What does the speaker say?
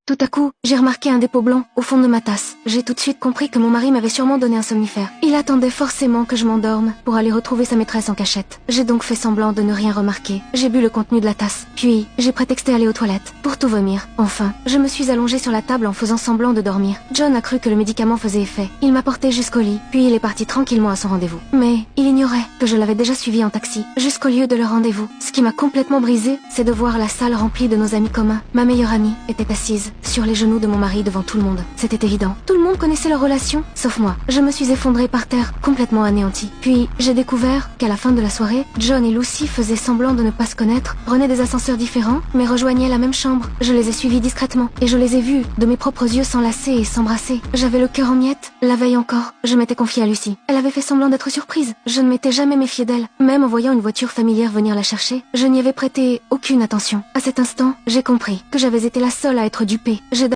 Tout à coup, j'ai remarqué un dépôt blanc au fond de ma tasse. J'ai tout de suite compris que mon mari m'avait sûrement donné un somnifère. Il attendait forcément que je m'endorme pour aller retrouver sa maîtresse en cachette. J'ai donc fait semblant de ne rien remarquer. J'ai bu le contenu de la tasse. Puis, j'ai prétexté aller aux toilettes pour tout vomir. Enfin, je me suis allongée sur la table en faisant semblant de dormir. John a cru que le médicament faisait effet. Il m'a porté jusqu'au lit, puis il est parti tranquillement à son rendez-vous. Mais, il ignorait que je l'avais déjà suivi en taxi jusqu'au lieu de leur rendez-vous. Ce qui m'a complètement brisée, c'est de voir la salle remplie de nos amis communs. Ma meilleure amie était assise sur les genoux de mon mari devant tout le monde. C'était évident. Tout le monde connaissait leur relation, sauf moi. Je me suis effondrée par terre, complètement anéantie. Puis, j'ai découvert qu'à la fin de la soirée, John et Lucy faisaient semblant de ne pas se connaître, prenaient des ascenseurs différents, mais rejoignaient la même chambre. Je les ai suivis discrètement, et je les ai vus, de mes propres yeux, s'enlacer et s'embrasser. J'avais le cœur en miettes. La veille encore, je m'étais confiée à Lucy. Elle avait fait semblant d'être surprise. Je ne m'étais jamais méfiée d'elle. Même en voyant une voiture familière venir la chercher, je n'y avais prêté aucune attention. À cet instant, j'ai compris que j'avais été la seule à être dupée. J'ai